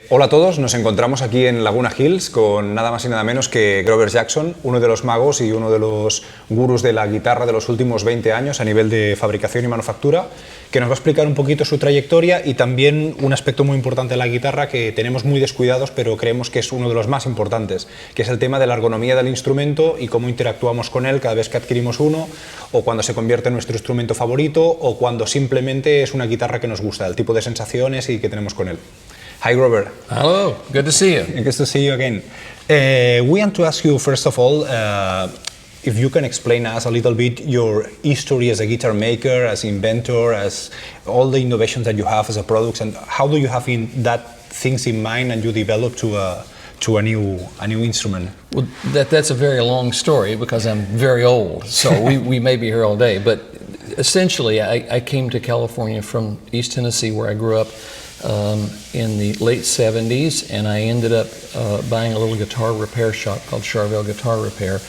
Hola a todos, nos encontramos aquí en Laguna Hills con nada más y nada menos que Grover Jackson, uno de los magos y uno de los gurús de la guitarra de los últimos 20 años a nivel de fabricación y manufactura, que nos va a explicar un poquito su trayectoria y también un aspecto muy importante de la guitarra que tenemos muy descuidados, pero creemos que es uno de los más importantes, que es el tema de la ergonomía del instrumento y cómo interactuamos con él cada vez que adquirimos uno, o cuando se convierte en nuestro instrumento favorito, o cuando simplemente es una guitarra que nos gusta, el tipo de sensaciones y que tenemos con él. Hi, Robert. Hello, good to see you. Good to see you again. We want to ask you, first of all, if you can explain us a little bit your history as a guitar maker, as inventor, as all the innovations that you have as a product, and how do you have that things in mind and you develop to a new instrument? Well, that's a very long story because I'm very old, so we may be here all day. But essentially, I came to California from East Tennessee, where I grew up. In the late 70s, and I ended up buying a little guitar repair shop called Charvel Guitar Repair,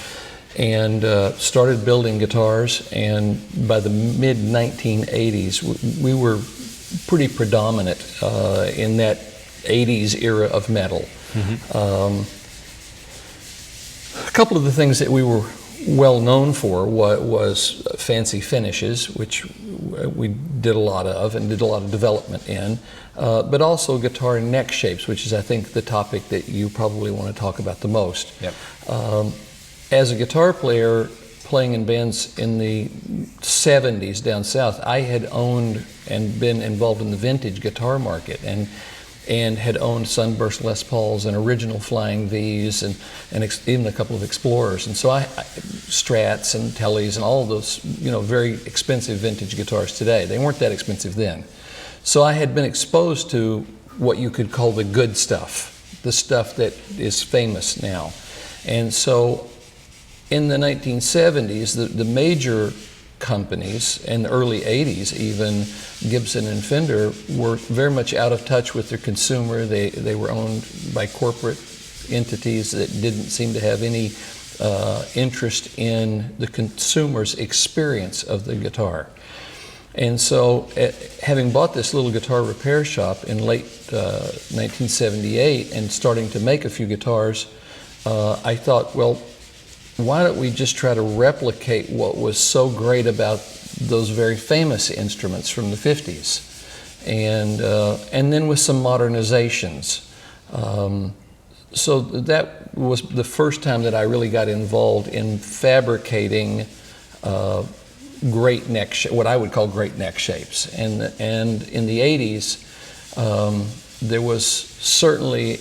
and started building guitars. And by the mid 1980s, we were pretty predominant in that 80s era of metal. Mm-hmm. A couple of the things that we were well known for was fancy finishes, which we did a lot of and did a lot of development in, but also guitar neck shapes, which is, I think, the topic that you probably want to talk about the most. Yep. As a guitar player playing in bands in the 70s down south, I had owned and been involved in the vintage guitar market, and had owned Sunburst Les Pauls and original Flying V's and even a couple of Explorers. And so I Strats and Tellys and all of those, very expensive vintage guitars today. They weren't that expensive then. So I had been exposed to what you could call the good stuff, the stuff that is famous now. And so in the 1970s, the major companies, in the early 80s even, Gibson and Fender, were very much out of touch with their consumer. They were owned by corporate entities that didn't seem to have any interest in the consumer's experience of the guitar. And so, having bought this little guitar repair shop in late 1978 and starting to make a few guitars, I thought, well, why don't we just try to replicate what was so great about those very famous instruments from the 50s, and then with some modernizations. So that was the first time that I really got involved in fabricating great neck, what I would call great neck shapes. And in the 80s, there was certainly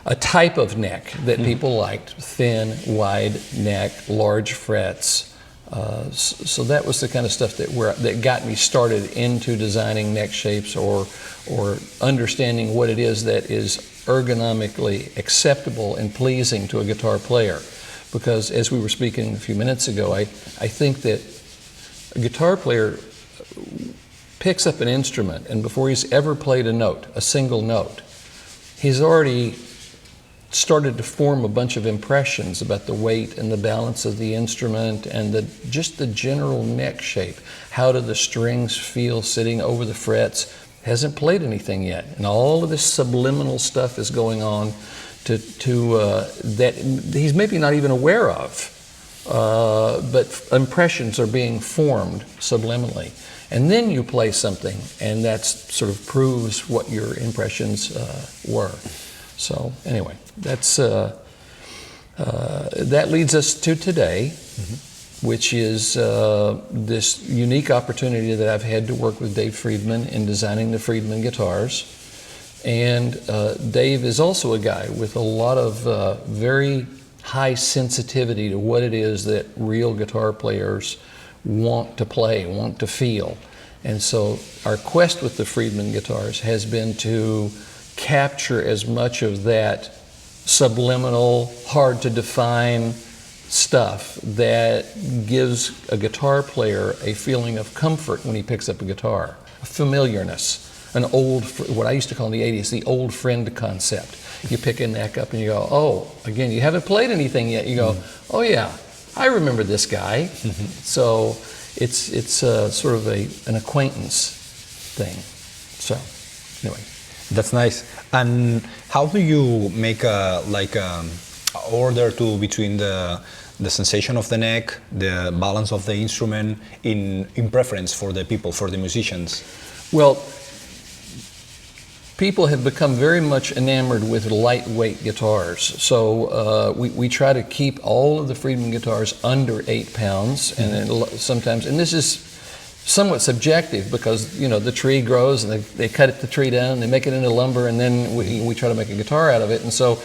a type of neck that people liked: thin, wide neck, large frets. So that was the kind of stuff that got me started into designing neck shapes or understanding what it is that is ergonomically acceptable and pleasing to a guitar player. Because as we were speaking a few minutes ago, I think that a guitar player picks up an instrument, and before he's ever played a note, a single note, he's already started to form a bunch of impressions about the weight and the balance of the instrument and just the general neck shape. How do the strings feel sitting over the frets? Hasn't played anything yet, and all of this subliminal stuff is going on that he's maybe not even aware of, but impressions are being formed subliminally. And then you play something, and that sort of proves what your impressions were. So anyway, that leads us to today, mm-hmm. which is this unique opportunity that I've had to work with Dave Friedman in designing the Friedman guitars. And Dave is also a guy with a lot of very high sensitivity to what it is that real guitar players want to play, want to feel. And so our quest with the Friedman guitars has been to capture as much of that subliminal, hard to define stuff that gives a guitar player a feeling of comfort when he picks up a guitar, a familiarness, an old, what I used to call in the 80s, the old friend concept. You pick a neck up and you go, oh, again, you haven't played anything yet. You go, oh yeah, I remember this guy. So it's sort of an acquaintance thing. So, anyway. That's nice. And how do you make a order between the sensation of the neck, the balance of the instrument in preference for the people, for the musicians? Well, people have become very much enamored with lightweight guitars. So we try to keep all of the Friedman guitars under 8 pounds, and sometimes, and this is somewhat subjective because, you know, the tree grows and they cut the tree down, they make it into lumber, and then we try to make a guitar out of it. And so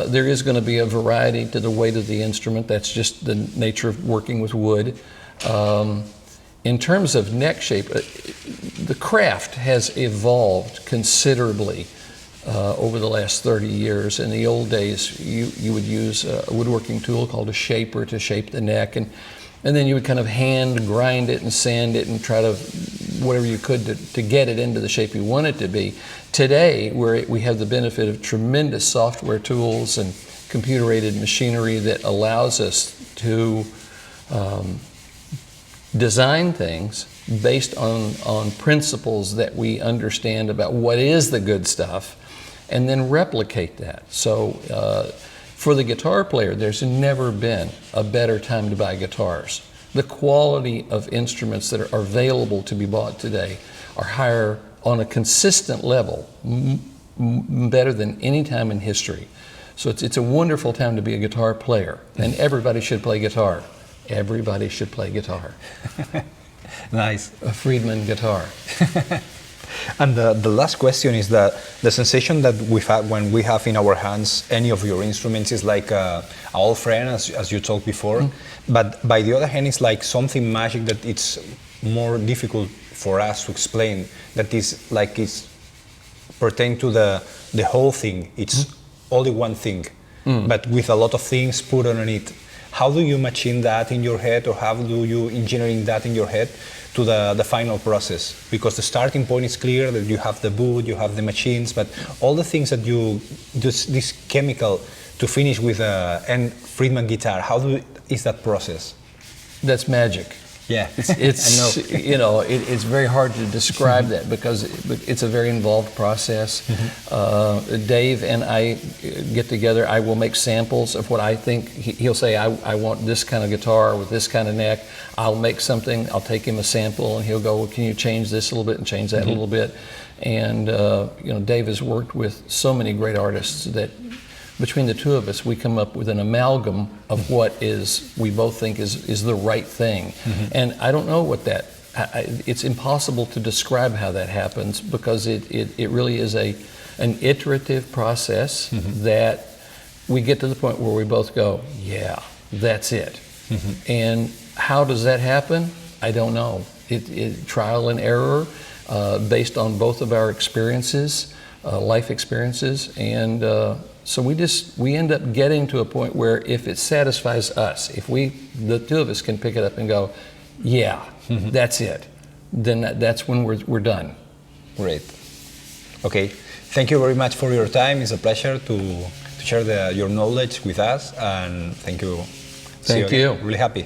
there is going to be a variety to the weight of the instrument. That's just the nature of working with wood. In terms of neck shape, the craft has evolved considerably over the last 30 years. In the old days, you would use a woodworking tool called a shaper to shape the neck, and then you would kind of hand grind it and sand it and try to whatever you could to get it into the shape you want it to be. Today, we have the benefit of tremendous software tools and computer-aided machinery that allows us to design things based on principles that we understand about what is the good stuff, and then replicate that. So for the guitar player, there's never been a better time to buy guitars. The quality of instruments that are available to be bought today are higher on a consistent level, better than any time in history. So it's a wonderful time to be a guitar player, and everybody should play guitar. Everybody should play guitar. Nice. A Friedman guitar. And the last question is that the sensation that when we have in our hands any of your instruments is like an old friend, as you talked before. But by the other hand, it's like something magic that it's more difficult for us to explain. That is like it's pertain to the whole thing. It's only one thing, but with a lot of things put on it. How do you machine that in your head, or how do you engineering that in your head to the final process? Because the starting point is clear that you have the wood, you have the machines, but all the things that you this chemical to finish with a Friedman guitar. Is that process? That's magic. Yeah, it's I know. You know, it's very hard to describe that because it's a very involved process. Dave and I get together. I will make samples of what I think. He'll say, I want this kind of guitar with this kind of neck. I'll make something. I'll take him a sample, and he'll go, well, can you change this a little bit and change that a little bit? And you know, Dave has worked with so many great artists that between the two of us, we come up with an amalgam of what we both think is the right thing. And I don't know what it's impossible to describe how that happens because it really is an iterative process that we get to the point where we both go, yeah, that's it. And how does that happen? I don't know. Trial and error based on both of our experiences, life experiences, and so we end up getting to a point where if it satisfies us, if the two of us can pick it up and go, yeah, that's it, then that's when we're done. Great. Okay. Thank you very much for your time. It's a pleasure to share your knowledge with us, and thank you. Thank you. Really happy.